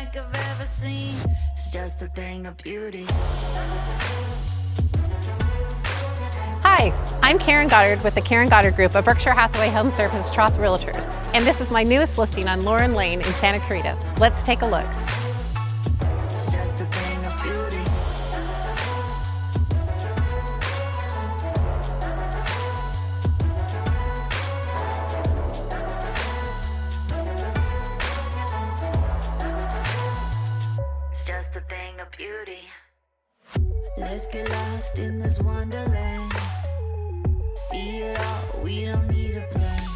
like I've ever seen. It's just a thing of beauty. Hi, I'm Karen Goddard with the Karen Goddard Group of Berkshire Hathaway Home Services Troth Realtors, and this is my newest listing on Lauren Lane in Santa Clarita. Let's take a look. It's just a thing of beauty. It's just a thing of beauty. Let's get lost in this wonderland. See it all, we don't need a plan.